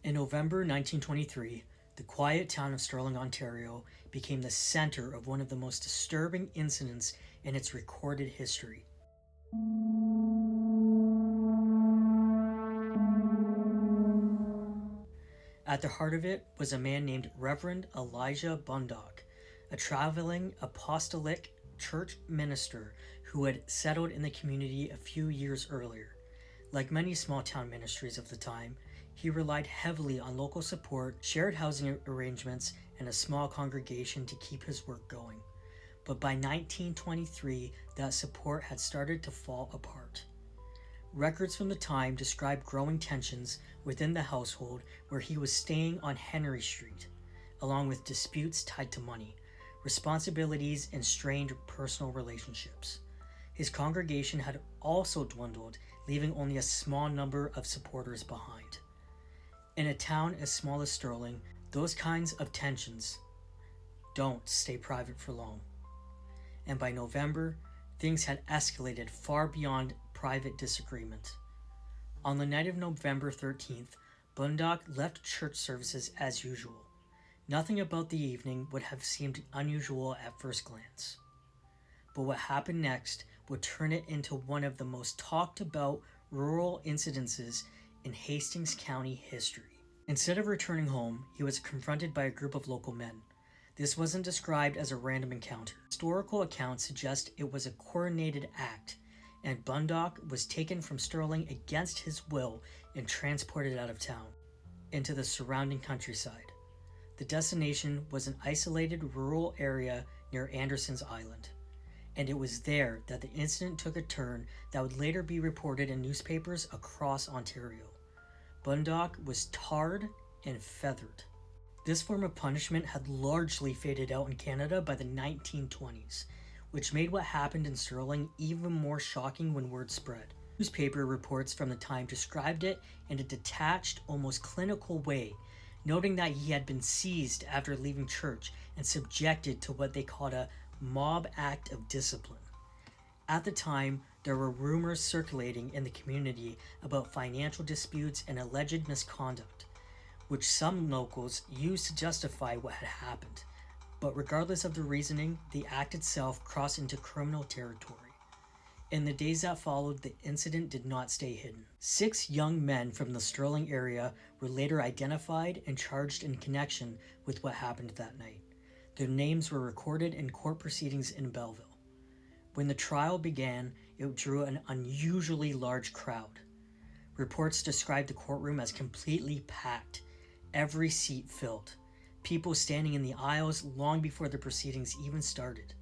In November 1923, the quiet town of Stirling, Ontario became the center of one of the most disturbing incidents in its recorded history. At the heart of it was a man named Reverend Elijah Bundock, a traveling apostolic church minister who had settled in the community a few years earlier. Like many small town ministries of the time, he relied heavily on local support, shared housing arrangements, and a small congregation to keep his work going. But by 1923, that support had started to fall apart. Records from the time describe growing tensions within the household where he was staying on Henry Street, along with disputes tied to money, responsibilities, and strained personal relationships. His congregation had also dwindled, leaving only a small number of supporters behind. In a town as small as Stirling, those kinds of tensions don't stay private for long. And by November, things had escalated far beyond private disagreement. On the night of November 13th, Bundock left church services as usual. Nothing about the evening would have seemed unusual at first glance. But what happened next would turn it into one of the most talked about rural incidences in Hastings County history. Instead of returning home, he was confronted by a group of local men. This wasn't described as a random encounter. Historical accounts suggest it was a coordinated act, and Bundock was taken from Stirling against his will and transported out of town, into the surrounding countryside. The destination was an isolated rural area near Anderson's Island, and it was there that the incident took a turn that would later be reported in newspapers across Ontario. Bundock was tarred and feathered. This form of punishment had largely faded out in Canada by the 1920s, which made what happened in Stirling even more shocking when word spread. Newspaper reports from the time described it in a detached, almost clinical way, noting that he had been seized after leaving church and subjected to what they called a mob act of discipline. At the time, there were rumors circulating in the community about financial disputes and alleged misconduct, which some locals used to justify what had happened. But regardless of the reasoning, the act itself crossed into criminal territory. In the days that followed, the incident did not stay hidden. 6 young men from the Stirling area were later identified and charged in connection with what happened that night. Their names were recorded in court proceedings in Belleville. When the trial began, it drew an unusually large crowd. Reports described the courtroom as completely packed, every seat filled, people standing in the aisles long before the proceedings even started.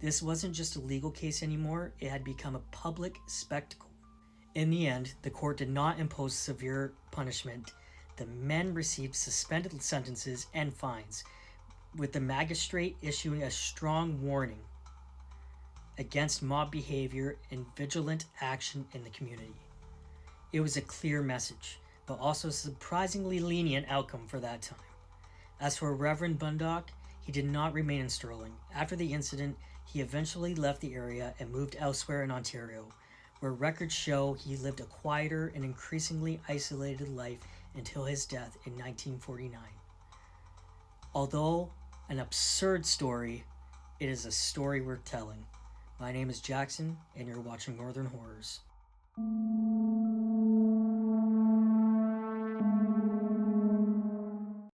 This wasn't just a legal case anymore, it had become a public spectacle. In the end, the court did not impose severe punishment. The men received suspended sentences and fines, with the magistrate issuing a strong warning against mob behavior and vigilant action in the community. It was a clear message, but also a surprisingly lenient outcome for that time. As for Reverend Bundock, he did not remain in Stirling. After the incident, he eventually left the area and moved elsewhere in Ontario, where records show he lived a quieter and increasingly isolated life until his death in 1949. Although an absurd story, it is a story worth telling. My name is Jackson, and you're watching Northern Horrors.